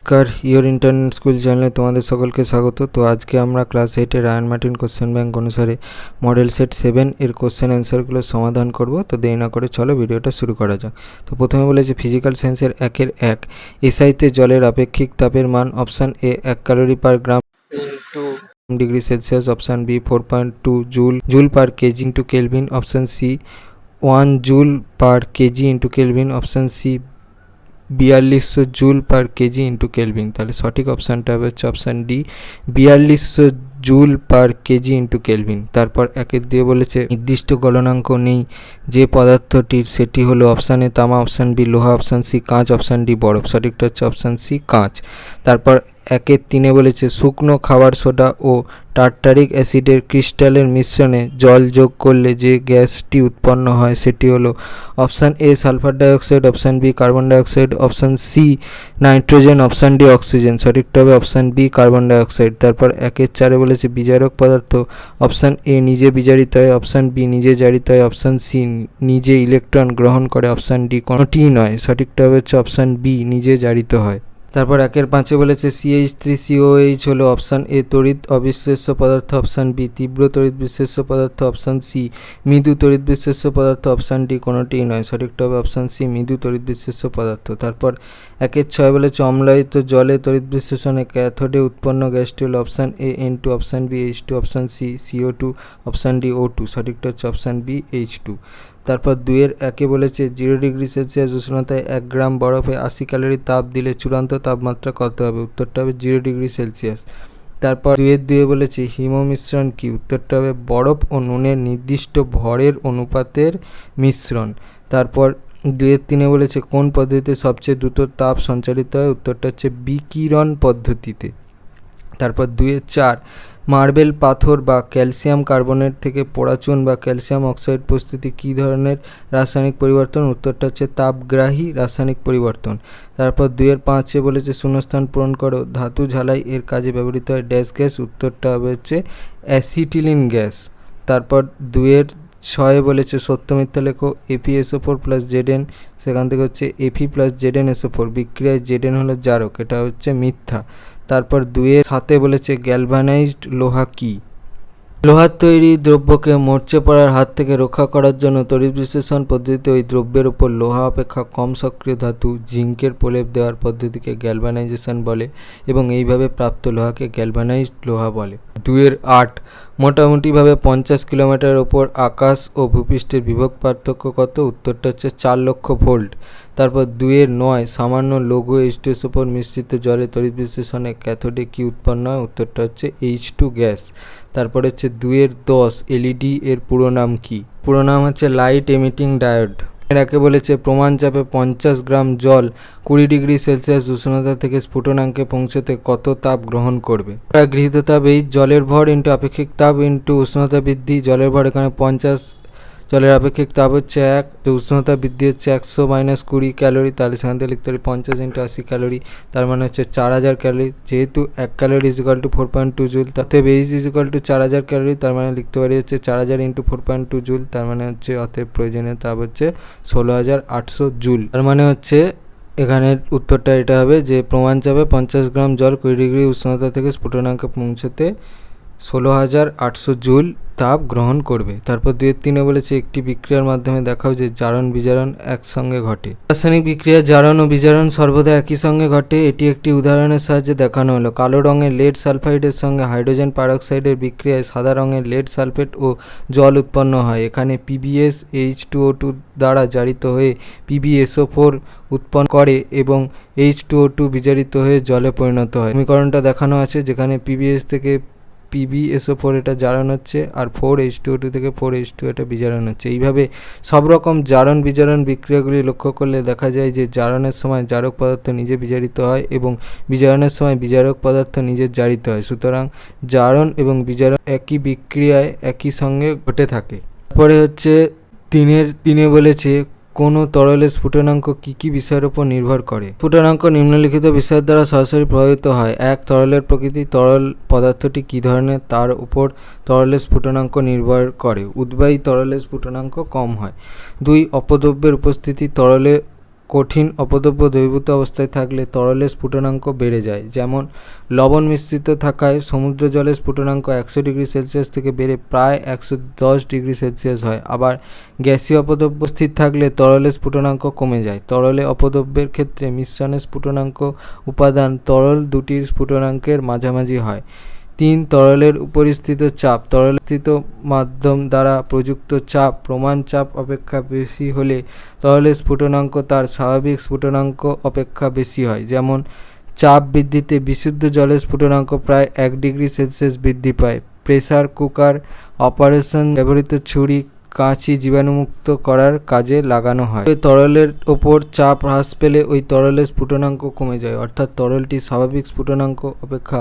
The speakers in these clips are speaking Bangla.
নমস্কার, ইয়োর ইন্টারনেট স্কুল চ্যানেলে তোমাদের সকলকে স্বাগত। তো আজকে আমরা ক্লাস 8-এর রায়ান মার্টিন কোশ্চেন ব্যাংক অনুসারে মডেল সেট 7 এর কোশ্চেন অ্যান্সারগুলো সমাধান করব। তো দেরি না করে চলো ভিডিওটা শুরু করা যাক। তো প্রথমে বলেছে ফিজিক্যাল সায়েন্সের 1-1 এসআইতে জলের আপেক্ষিক তাপের মান option A 1 calorie per gram degree Celsius, option B 4.2 joule per kg into kelvin, option C 1 joule per kg into kelvin, option C 4200 joule per kg into kelvin. তাহলে সঠিক অপশানটা হবে হচ্ছে option D 4200 joule per kg into kelvin. তারপর একের দিয়ে বলেছে নির্দিষ্ট গলনাঙ্ক নেই যে পদার্থটির, সেটি হলো অপশান এ তামা, অপশান বি লোহা, অপশান সি কাঁচ, অপশান ডি বরফ। সঠিকটা হচ্ছে অপশান সি কাঁচ। তারপর 1-3 বলেছে শুকনো খাবার সোডা ও টার্টারিক অ্যাসিডের ক্রিস্টালের মিশ্রণে জল যোগ করলে যে গ্যাসটি উৎপন্ন হয় সেটি হলো option A sulphur dioxide, option B carbon dioxide, option C nitrogen, option D oxygen. সঠিকটা হবে অপশান বি কার্বন ডাইঅক্সাইড। তারপর 1-4 বলেছে বিজারক পদার্থ, অপশান এ নিজে বিজারিত হয়, অপশান বি নিজে জারিত হয়, অপশান সি নিজে ইলেকট্রন গ্রহণ করে, অপশান ডি কোনোটিই নয়। সঠিকটা হচ্ছে অপশান বি নিজে জারিত হয়। তারপর 1-5 বলেছে CH3COH হলো অপশান এ তড়িৎ অবিশ্লেষ্য পদার্থ, অপশান বি তীব্র তড়িৎ বিশ্লেষ্য পদার্থ, অপশান সি মৃদু তড়িৎ বিশ্লেষ্য পদার্থ, অপশান ডি কোনোটিই নয়। সঠিকটা হবে অপশান সি মৃদু তড়িৎ বিশ্লেষ্য পদার্থ। তারপর 1-6 বলেছে অম্লায়িত জলে তড়িৎ বিশ্লেষণে ক্যাথোডে উৎপন্ন গ্যাসটি হলো option A N2, option B H2, option C CO2, option D O2। সঠিকটা হচ্ছে অপশান বি H2। তারপর 2-1 বলেছে 0 ডিগ্রি সেলসিয়াস উষ্ণতায় 1 গ্রাম বরফে 80 ক্যালোরি তাপ দিলে চূড়ান্ত তাপমাত্রা কত হবে? উত্তরটা হবে 0 ডিগ্রি সেলসিয়াস। তারপর 2-2 বলেছে হিম মিশ্রণ কি? উত্তরটা হবে বরফ ও নুনের নির্দিষ্ট ভরের অনুপাতের মিশ্রণ। তারপর 2-3 বলেছে কোন পদ্ধতিতে সবচেয়ে দ্রুত তাপ সঞ্চারিত হয়? উত্তরটা হচ্ছে বিকিরণ পদ্ধতিতে। তারপর 2-4 মার্বেল পাথর বা ক্যালসিয়াম কার্বনেট থেকে পোড়া চুন বা ক্যালসিয়াম অক্সাইড প্রস্তুতি কী ধরনের রাসায়নিক পরিবর্তন? উত্তরটা হচ্ছে তাপগ্রাহী রাসায়নিক পরিবর্তন। তারপর 2-5 বলেছে শূন্যস্থান পূরণ করো, ধাতু ঝালাই এর কাজে ব্যবহৃত হয় ড্যাশ গ্যাস। উত্তরটা হবে হচ্ছে অ্যাসিটিলিন গ্যাস। তারপর 2-6 বলেছে সত্য মিথ্যা লেখো। FeSO4 প্লাস Zn, সেখান থেকে হচ্ছে Fe প্লাস ZnSO4 বিক্রিয়ায় Zn হলো জারক, এটা হচ্ছে মিথ্যা। তারপর 2-7 বলেছে গ্যালভানাইজড লোহা কি? লোহার তৈরি দ্রব্যকে মরচে পড়ার হাত থেকে রক্ষা করার জন্য তড়িৎ বিশ্লেষণ পদ্ধতিতে ওই দ্রব্যের উপর লোহা অপেক্ষা কম সক্রিয় ধাতু জিঙ্কের প্রলেপ দেওয়ার পদ্ধতিকে গ্যালভানাইজেশন বলে এবং এইভাবে প্রাপ্ত লোহাকে গ্যালভানাইজড লোহা বলে। 2-8 মোটামুটিভাবে 50 কিলোমিটার ওপর আকাশ ও ভূপৃষ্ঠের বিভব পার্থক্য কত? উত্তরটা হচ্ছে 4 লক্ষ ভোল্ট। তারপর 2-9 সামান্য লঘু H2SO4 মিশ্রিত জলে তড়িৎ বিশ্লেষণে ক্যাথোডে কি উৎপন্ন হয়? উত্তরটা হচ্ছে H2 গ্যাস। তারপরে হচ্ছে 2-10 LED এর পুরো নাম কি? পুরো নাম হচ্ছে লাইট এমিটিং ডায়োড। একে বলেছে প্রমাণ চাপে 50 গ্রাম জল 20 ডিগ্রি সেলসিয়াস উষ্ণতা থেকে স্ফুটনাঙ্কে পৌঁছতে কত তাপ গ্রহণ করবে? গৃহীত তাপ এই জলের ভর ইন্টু আপেক্ষিক তাপ ইন্টু উষ্ণতা বৃদ্ধি। জলের ভর এখানে 50, জলের আপেক্ষিক তাপ হচ্ছে 1, তো উষ্ণতা বৃদ্ধি হচ্ছে 100 - 20 ক্যালোরি, তাহলে সেখান থেকে লিখতে পারি 50 × 80 ক্যালোরি, তার মানে হচ্ছে 4000 ক্যালোরি। যেহেতু 1 ক্যালোরি = 4.2 জুল, তাতে H = 4000 ক্যালোরি, তার মানে লিখতে পারি হচ্ছে 4000 × 4.2 জুল, তার মানে হচ্ছে অতএব প্রয়োজনীয় তাপ হচ্ছে 16800 জুল। তার মানে হচ্ছে এখানের উত্তরটা এটা হবে যে প্রমাণ চাপে 50 গ্রাম জল 20 ডিগ্রি উষ্ণতা থেকে স্ফুটনাঙ্কে পৌঁছতে 16800 জুল তাপ গ্রহণ করবে। তারপর 2-3 বলেছে একটি বিক্রিয়ার মাধ্যমে দেখাও যে জারণ বিজারণ একসঙ্গে ঘটে। রাসায়নিক বিক্রিয়া জারণ ও বিজারণ সর্বদা একই সঙ্গে ঘটে। এটি একটি উদাহরণের সাহায্যে দেখানো হলো। কালো রঙের লেড সালফাইডের সঙ্গে হাইড্রোজেন পারঅক্সাইডের বিক্রিয়ায় সাদা রঙের লেড সালফেট ও জল উৎপন্ন হয়। এখানে PbS H2O2 দ্বারা জারিত হয়ে PbSO4 উৎপন্ন করে এবং H2O2 বিজারিত হয়ে জলে পরিণত হয়। সমীকরণটা দেখানো আছে যেখানে PbS থেকে PbSO4 এটা জারণ হচ্ছে আর 4H2O2 থেকে 4H2 এটা বিজারণ হচ্ছে। এইভাবে সব রকম জারণ বিজারণ বিক্রিয়াগুলি লক্ষ্য করলে দেখা যায় যে জারণের সময় জারক পদার্থ নিজে বিজারিত হয় এবং বিজারণের সময় বিজারক পদার্থ নিজে জারিত হয়। সুতরাং জারণ এবং বিজারণ একই বিক্রিয়ায় একই সঙ্গে ঘটে থাকে। তারপরে হচ্ছে 3 বলেছে কোনো তরলের স্ফুটনাঙ্ক কী কী বিষয়ের উপর নির্ভর করে? স্ফুটনাঙ্ক নিম্নলিখিত বিষয়ের দ্বারা সরাসরি প্রভাবিত হয়। 1 তরলের প্রকৃতি, তরল পদার্থটি কী ধরনের তার উপর তরলের স্ফুটনাঙ্ক নির্ভর করে। উদ্বায়ী তরলের স্ফুটনাঙ্ক কম হয়। 2 অপদ্রব্যের উপস্থিতি, তরলে কঠিন অপদ্রব্য দ্রবীভূত অবস্থায় থাকলে তরলের স্ফুটনাঙ্ক বেড়ে যায়। যেমন লবণ মিশ্রিত থাকায় সমুদ্র জলের স্ফুটনাঙ্ক 100 ডিগ্রি সেলসিয়াস থেকে বেড়ে প্রায় 110 ডিগ্রি সেলসিয়াস হয়। আবার গ্যাসীয় অপদ্রব্য স্থির থাকলে তরলের স্ফুটনাঙ্ক কমে যায়। তরলে অপদ্রব্যের ক্ষেত্রে মিশ্রণের স্ফুটনাঙ্ক উপাদান তরল দুটির স্ফুটনাঙ্কের মাঝামাঝি হয়। 3. তরলের উপরিস্থিত চাপ। তরলস্থিত মাধ্যম দ্বারা প্রযুক্ত চাপ প্রমাণ চাপ অপেক্ষা বেশি হলে তরলের স্ফুটনাঙ্ক তার স্বাভাবিক স্ফুটনাঙ্ক অপেক্ষা বেশি হয়। যেমন চাপ বৃদ্ধিতে বিশুদ্ধ জলের স্ফুটনাঙ্ক প্রায় 1 ডিগ্রি সেলসিয়াস বৃদ্ধি পায়। প্রেসার কুকার অপারেশন ব্যবহৃত ছুরি কাঁচি জীবাণুমুক্ত করার কাজে লাগানো হয়। ওই তরলের ওপর চাপ হ্রাস পেলে ওই তরলের স্ফুটনাঙ্ক কমে যায়, অর্থাৎ তরলটি স্বাভাবিক স্ফুটনাঙ্ক অপেক্ষা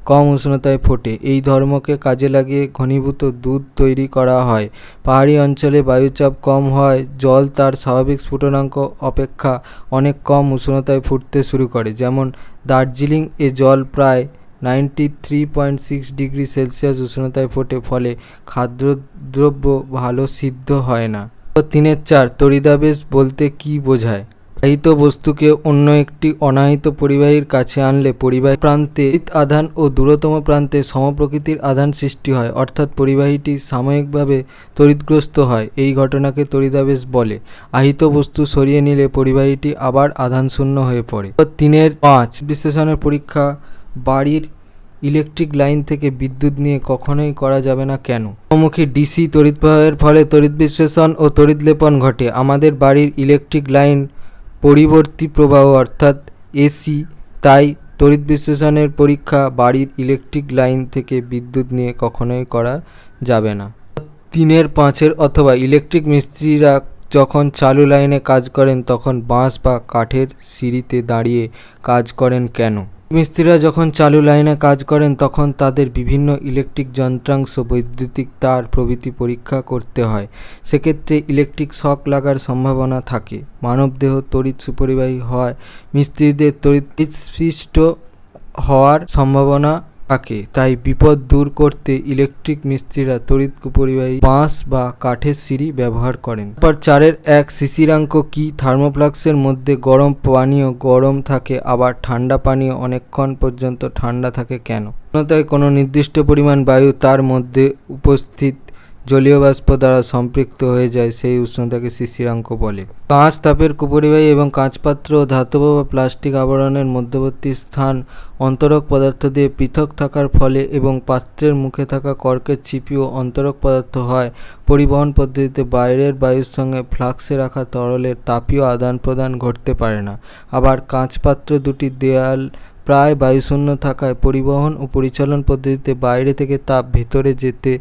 কম উষ্ণতায় ফোটে। এই ধর্মকে কাজে লাগিয়ে ঘনীভূত দুধ তৈরি করা হয়। পাহাড়ি অঞ্চলে বায়ুচাপ কম হয় জল তার স্বাভাবিক স্ফুটনাঙ্ক অপেক্ষা অনেক কম উষ্ণতায় ফুটতে শুরু করে। যেমন দার্জিলিং এ জল প্রায় 93.6 ডিগ্রি সেলসিয়াস উষ্ণতায় ফোটে, ফলে খাদ্যদ্রব্য ভালো সিদ্ধ হয় না। 3.4 তড়িদাবেশ বলতে কি বোঝায়? আহিত বস্তুকে অন্য একটি অনাহিত পরিবাহীর কাছে আনলে পরিবাহী প্রান্তে তড়িৎ আধান ও দূরতম প্রান্তে সমপ্রকৃতির আধান সৃষ্টি হয়, অর্থাৎ পরিবাহীটি সাময়িকভাবে তড়িৎগ্রস্ত হয়। এই ঘটনাকে তড়িদাবেশ বলে। আহিত বস্তু সরিয়ে নিলে পরিবাহীটি আবার আধানশূন্য হয়ে পড়ে। 3.5 বিশ্লেষণের পরীক্ষা। বাড়ির ইলেকট্রিক লাইন থেকে বিদ্যুৎ নিয়ে কখনোই করা যাবে না, কেন? সমমুখী ডিসি তড়িৎ প্রবাহের ফলে তড়িৎ বিশ্লেষণ ও তড়িৎ লেপন ঘটে। আমাদের বাড়ির ইলেকট্রিক লাইন পরিবর্তী প্রবাহ অর্থাৎ এসি, তাই তড়িৎ বিশ্লেষণের পরীক্ষা বাড়ির ইলেকট্রিক লাইন থেকে বিদ্যুৎ নিয়ে কখনোই করা যাবে না। 3.5 অথবা ইলেকট্রিক মিস্ত্রিরা যখন চালু লাইনে কাজ করেন তখন বাঁশ বা কাঠের সিঁড়িতে দাঁড়িয়ে কাজ করেন, কেন? মিস্ত্রিরা যখন চালু লাইনে কাজ করেন তখন তাদের বিভিন্ন ইলেকট্রিক যন্ত্রাংশ, বৈদ্যুতিক তার প্রভৃতি পরীক্ষা করতে হয়। সেক্ষেত্রে ইলেকট্রিক শক লাগার সম্ভাবনা থাকে। মানবদেহ তড়িৎ সুপরিবাহী হয়, মিস্ত্রিদের তড়িৎ স্পৃষ্ট হওয়ার সম্ভাবনা থাকে। তাই বিপদ দূর করতে ইলেকট্রিক মিস্ত্রিরা তড়িৎ কুপরিবাহী বাঁশ বা কাঠের সিঁড়ি ব্যবহার করেন। তারপর 4.1 শিশিরাঙ্ক কি? থার্মোফ্লাক্সের মধ্যে গরম পানীয় গরম থাকে, আবার ঠান্ডা পানীয় অনেকক্ষণ পর্যন্ত ঠান্ডা থাকে, কেন? উষ্ণতায় কোনো নির্দিষ্ট পরিমাণ বায়ু তার মধ্যে উপস্থিত জলীয় বাষ্প দ্বারা সম্পৃক্ত হয়ে যায়, সেই উষ্ণতাকে শিশিরাঙ্ক বলে। কাঁচ তাপের কুপরিবাহী এবং কাঁচপাত্র ও ধাতব বা প্লাস্টিক আবরণের মধ্যবর্তী স্থান অন্তরক পদার্থ দিয়ে পৃথক থাকার ফলে এবং পাত্রের মুখে থাকা কর্কের ছিপিও অন্তরক পদার্থ হয় পরিবহন পদ্ধতিতে বাইরের বায়ুর সঙ্গে ফ্লাক্সে রাখা তরলের তাপীয় আদান প্রদান ঘটতে পারে না। আবার কাঁচপাত্র দুটির দেয়াল প্রায় বায়ুশূন্য থাকায় পরিবহন ও পরিচালন পদ্ধতিতে বাইরে থেকে তাপ ভেতরে যেতে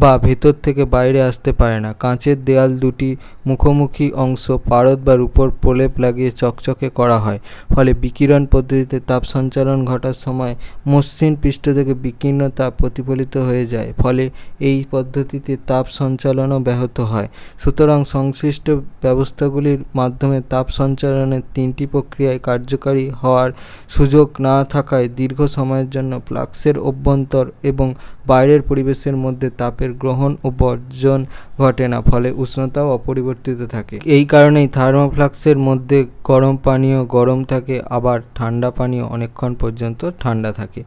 বা ভেতর থেকে বাইরে আসতে পারে না। কাঁচের দেয়াল দুটি মুখোমুখি অংশ পারদ বা রূপোর প্রলেপ লাগিয়ে চকচকে করা হয়, ফলে বিকিরণ পদ্ধতিতে তাপ সঞ্চালন ঘটার সময় মসৃণ পৃষ্ঠ থেকে বিকীর্ণ তাপ প্রতিফলিত হয়ে যায়, ফলে এই পদ্ধতিতে তাপ সঞ্চালনও ব্যাহত হয়। সুতরাং সংশ্লিষ্ট ব্যবস্থাগুলির মাধ্যমে তাপ সঞ্চালনের 3টি প্রক্রিয়ায় কার্যকারী হওয়ার সুযোগ না থাকায় দীর্ঘ সময়ের জন্য ফ্লাক্সের অভ্যন্তর এবং বাইরের পরিবেশের মধ্যে তাপের গ্রহণ ও বর্জন ঘটে না, ফলে উষ্ণতাও অপরিবর্তিত থাকে। এই কারণেই থার্মোফ্লাক্সের মধ্যে গরম পানীয় গরম থাকে, আবার ঠান্ডা পানীয় অনেকক্ষণ পর্যন্ত ঠান্ডা থাকে।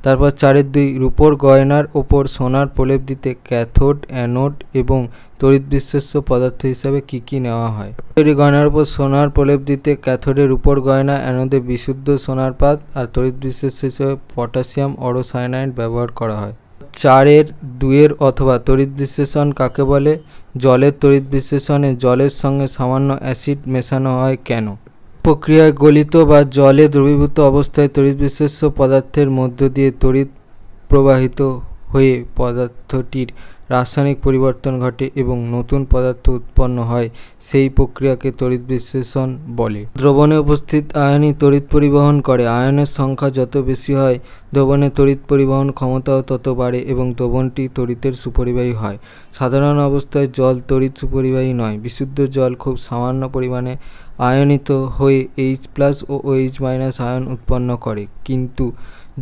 তারপর 4.2 রূপোর গয়নার ওপর সোনার প্রলেপ দিতে ক্যাথোড, অ্যানোড এবং তড়িৎ বিশ্লেষ্য পদার্থ হিসাবে কি নেওয়া হয়? তৈরি গয়নার উপর সোনার প্রলেপ দিতে ক্যাথোডে রূপোর গয়না, অ্যানোডে বিশুদ্ধ সোনার পাত আর তড়িৎ বিশ্লেষ্য হিসেবে পটাশিয়াম অরোসায়ানাইড ব্যবহার করা হয়। 4.2 অথবা তড়িৎ বিশ্লেষণ কাকে বলে? জলের তড়িৎ বিশ্লেষণে জলের সঙ্গে সামান্য অ্যাসিড মেশানো হয়, কেন? প্রক্রিয়ায় গলিত বা জলে দ্রবীভূত অবস্থায় তড়িৎ বিশ্লেষ্য পদার্থের মধ্য দিয়ে তড়িৎ প্রবাহিত হয়ে পদার্থটির রাসায়নিক পরিবর্তন ঘটে এবং নতুন পদার্থ উৎপন্ন হয়, সেই প্রক্রিয়াকে তড়িৎ বিশ্লেষণ বলে। দ্রবণে উপস্থিত আয়নই তড়িৎ পরিবহন করে। আয়নের সংখ্যা যত বেশি হয় দ্রবণে তড়িৎ পরিবহন ক্ষমতাও তত বাড়ে এবং দ্রবণটি তড়িতের সুপরিবাহী হয়। সাধারণ অবস্থায় জল তড়িৎ সুপরিবাহী নয়। বিশুদ্ধ জল খুব সামান্য পরিমাণে আয়নিত হয়ে H+ ও OH- আয়ন উৎপন্ন করে, কিন্তু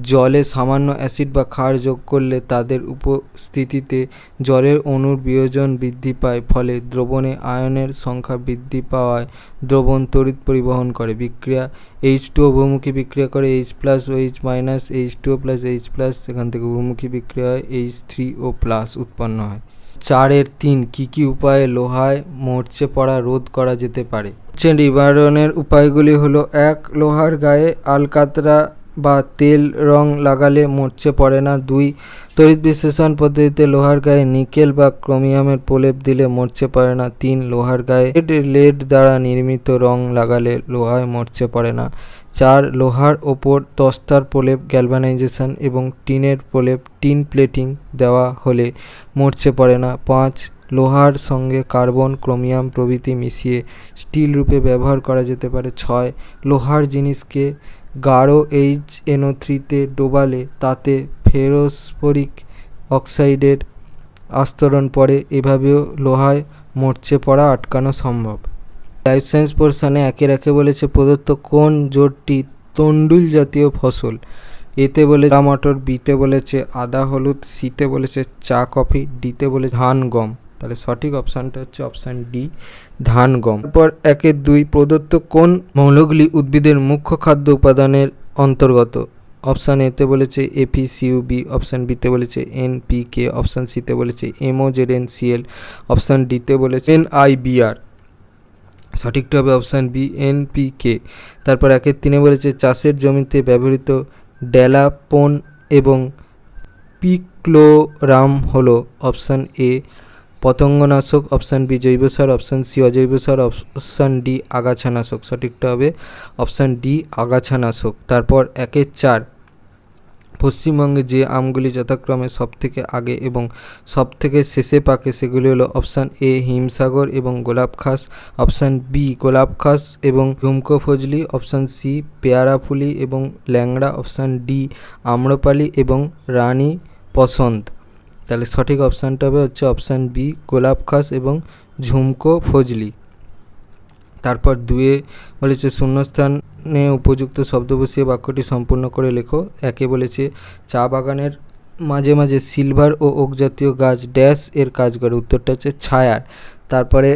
জলে সামান্য অ্যাসিড বা ক্ষার যোগ করলে তাদের উপস্থিতিতে জলের অণুর বিয়োজন বৃদ্ধি পায়, ফলে দ্রবণে আয়নের সংখ্যা বৃদ্ধি পাওয়ায় দ্রবণ তড়িৎ পরিবহন করে। বিক্রিয়া H2O বহুমুখী বিক্রিয়া করে H+OH- H2O+H+, সেখান থেকে বহুমুখী বিক্রিয়া হয় H3O+ উৎপন্ন হয়। 4-3 কী উপায়ে লোহায় মরচে পড়া রোধ করা যেতে পারে? নিবারণের উপায়গুলি হলো: 1. লোহার গায়ে আলকাতরা বা তেল রং লাগালে মরচে পড়ে না। 2. তড়িৎ বিশ্লেষণ পদ্ধতিতে লোহার গায়ে নিকেল বা ক্রোমিয়ামের প্রলেপ দিলে মরচে পড়ে না। 3. লোহার গায়ে লেড দ্বারা নির্মিত রং লাগালে লোহায় মরচে পড়ে না। 4. লোহার ওপর দস্তার প্রলেপ গ্যালভানাইজেশন এবং টিনের প্রলেপ টিন প্লেটিং দেওয়া হলে মরচে পড়ে না। 5. লোহার সঙ্গে কার্বন, ক্রোমিয়াম প্রভৃতি মিশিয়ে স্টিল রূপে ব্যবহার করা যেতে পারে। 6. লোহার জিনিসকে গাঢ় HNO3-তে ডোবালে তাতে ফেরোস্ফোরিক অক্সাইডের আস্তরণ পড়ে। এভাবেও লোহায় মরচে পড়া আটকানো সম্ভব। লাইফ সায়েন্স পোর্শনে 1 বলেছে প্রদত্ত কোন জোটটি তন্ডুল জাতীয় ফসল? এতে বলে চা মটর, বিতে বলেছে আদা হলুদ, সিতে বলেছে চা কফি, ডিতে বলে ধান গম। তাহলে সঠিক অপশানটা হচ্ছে অপশান ডি, ধান গম। তারপর 1-2 প্রদত্ত কোন মৌলগুলি উদ্ভিদের মুখ্য খাদ্য উপাদানের অন্তর্গত? অপশান এতে বলেছে FeCUB, অপশান বিতে বলেছে NPK, অপশান সিতে বলেছে MOZNCl, অপশান ডিতে বলেছে NIBR। সঠিকটা হবে অপশান বি, NPK। তারপর 1-3 বলেছে চাষের জমিতে ব্যবহৃত ড্যালাপোন এবং পিক্লোরাম হলো অপশান এ পতঙ্গনাশক, অপশান বি জৈব সার, অপশান সি অজৈব সার, অপশান ডি আগাছানাশক। সঠিকটা হবে অপশান ডি আগাছানাশক। তারপর 1-4 পশ্চিমবঙ্গে যে আমগুলি যথাক্রমে সবথেকে আগে এবং সবথেকে শেষে পাকে সেগুলি হলো অপশান এ হিমসাগর এবং গোলাপ খাস, অপশান বি গোলাপ খাস এবং ঝুমকো ফজলি, অপশান সি পেয়ারাফুলি এবং ল্যাংড়া, অপশান ডি আম্রপালি এবং রানী পসন্দ। তাহলে সঠিক অপশানটা হবে হচ্ছে অপশান বি গোলাপ খাস এবং ঝুমকো ফজলি। তারপর 2 বলেছে শূন্যস্থানে উপযুক্ত শব্দ বসিয়ে বাক্যটি সম্পূর্ণ করে লেখো। 1 বলেছে চা বাগানের মাঝে মাঝে সিলভার ও ওক জাতীয় গাছ ড্যাশ এর কাজ করে। উত্তরটা হচ্ছে ছায়ার। তারপরে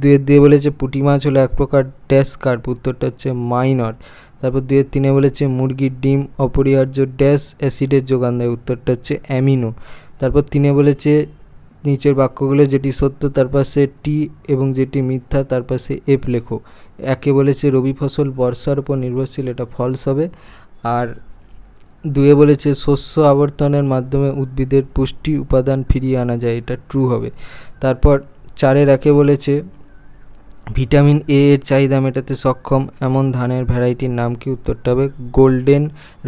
2 বলেছে পুঁটি মাছ হলো এক প্রকার ড্যাশ কার্প। উত্তরটা হচ্ছে মাইনর। তারপর 2-3 বলেছে মুরগির ডিম অপরিহার্য ড্যাশ অ্যাসিডের যোগান দেয়। উত্তরটা হচ্ছে অ্যামিনো। তারপর 3 বলেছে নিচের বাক্যগুলো যেটি সত্য তার পাশে টি এবং যেটি মিথ্যা তার পাশে এফ লেখো। 1 বলেছে রবি ফসল বর্ষার উপর নির্ভরশীল, এটা ফলস হবে। আর 2 বলেছে শস্য আবর্তনের মাধ্যমে উদ্ভিদের পুষ্টি উপাদান ফিরিয়ে আনা যায়, এটা ট্রু হবে। তারপর 4-1 বলেছে ভিটামিন এ এর চাহিদা মেটাতে সক্ষম এমন ধানের ভ্যারাইটির নাম কি? উত্তরটা হবে গোল্ডেন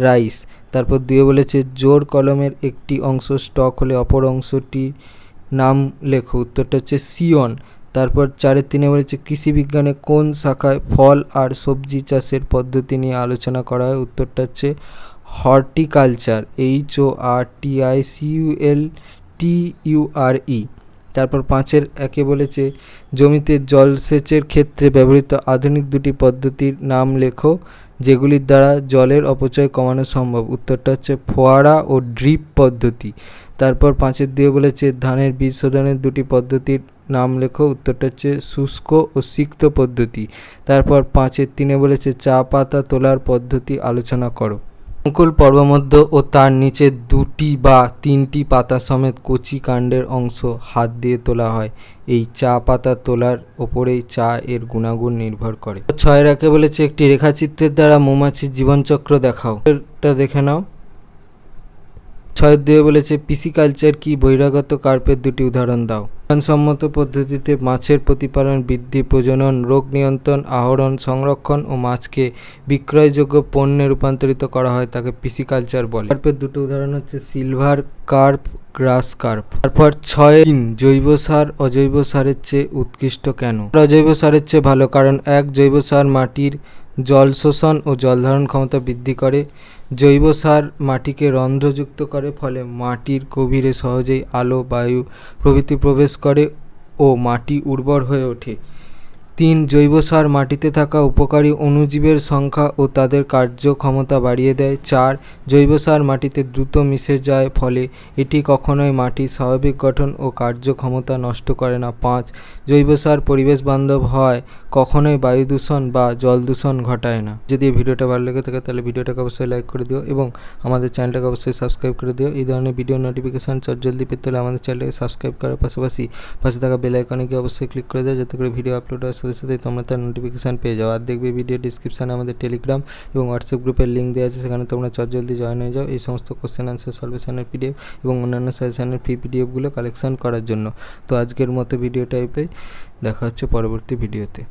রাইস। তারপর 2 বলেছে জোর কলমের একটি অংশ স্টক হলে অপর অংশটি নাম লেখো। উত্তরটা হচ্ছে সিয়ন। তারপর 4-3 বলেছে কৃষি বিজ্ঞানে কোন শাখায় ফল আর সবজি চাষের পদ্ধতি নিয়ে আলোচনা করা হয়? উত্তরটা হচ্ছে হর্টিকালচার, HORTICULTURE। তারপর 5-1 বলেছে জমিতে জলসেচের ক্ষেত্রে ব্যবহৃত আধুনিক 2টি পদ্ধতির নাম লেখো যেগুলির দ্বারা জলের অপচয় কমানো সম্ভব। উত্তরটা হচ্ছে ফোয়ারা ও ড্রিপ পদ্ধতি। তারপর 5-2 বলেছে ধানের বীজ শোধনের 2টি পদ্ধতির নাম লেখো। উত্তরটা হচ্ছে শুষ্ক ও সিক্ত পদ্ধতি। তারপর 5-3 বলেছে চা পাতা তোলার পদ্ধতি আলোচনা করো। অঙ্কুল পর্বমধ্য ও তার নিচে 2টি বা 3টি পাতা সমেত কচি কাণ্ডের অংশ হাত দিয়ে তোলা হয়। এই চা পাতা তোলার ওপরেই চা এর গুণাগুণ নির্ভর করে। 6-1 বলেছে একটি রেখাচিত্রের দ্বারা মৌমাছির জীবনচক্র দেখাও। এটা দেখে নাও। 6-2 বলেছে পিসিকালচার কি? বহিরাগত কার্পের 2টি উদাহরণ দাও। বিজ্ঞানসম্মত পদ্ধতিতে মাছের প্রতিপালন, বৃদ্ধি, প্রজনন, রোগ নিয়ন্ত্রণ, আহরণ, সংরক্ষণ ও মাছকে বিক্রয়যোগ্য পণ্যে রূপান্তরিত করা হয় তাকে পিসিকালচার বলে। কার্পের 2টি উদাহরণ হচ্ছে সিলভার কার্প, গ্রাস কার্প। তারপর 6 জৈব সার অজৈব সারের চেয়ে উৎকৃষ্ট কেন? অজৈব সারের চেয়ে ভালো কারণ 1 জৈব সার মাটির জল শোষণ ও জলধারণ ক্ষমতা বৃদ্ধি করে। জৈব সার মাটিকে রন্ধ্রযুক্ত করে, ফলে মাটির গভীরে সহজেই আলো, বায়ু প্রভৃতি প্রবেশ করে ও মাটি উর্বর হয়ে ওঠে। 3. জৈব সার মাটিতে থাকা উপকারী অণুজীবের সংখ্যা ও তাদের কার্যক্ষমতা বাড়িয়ে দেয়। 4. জৈব সার মাটিতে দ্রুত মিশে যায়, ফলে এটি কখনোই মাটির স্বাভাবিক গঠন ও কার্যক্ষমতা নষ্ট করে না। 5. জৈব সার পরিবেশ বান্ধব হয়, কখনোই বায়ু দূষণ বা জল দূষণ ঘটায় না। যদি এই ভিডিওটা ভালো লেগে থাকে তাহলে ভিডিওটাকে অবশ্যই লাইক করে দিও এবং আমাদের চ্যানেলটাকে অবশ্যই সাবস্ক্রাইব করে দিও। এই ধরনের ভিডিও নোটিফিকেশান জলদি পেতে হলে আমাদের চ্যানেলটাকে সাবস্ক্রাইব করার পাশাপাশি পাশে থাকা বেল আইকনে গিয়ে অবশ্যই ক্লিক করে দেয়, যাতে করে ভিডিও আপলোড হওয়ার সাথে সাথে তোমরা তার নোটিফিকেশান পেয়ে যাও। আর দেখবে ভিডিও ডিসক্রিপশানে আমাদের টেলিগ্রাম এবং হোয়াটসঅ্যাপ গ্রুপের লিঙ্ক দেওয়া আছে, সেখানে তোমরা জলদি জয়েন হয়ে যাও এই সমস্ত কোশ্চেন আনসার সলভেশনের পিডিএফ এবং অন্যান্য সাজেশনের ফ্রি পিডিএফগুলো কালেকশন করার জন্য। তো আজকের মতো ভিডিওটা দেখা হচ্ছে পরবর্তী ভিডিওতে।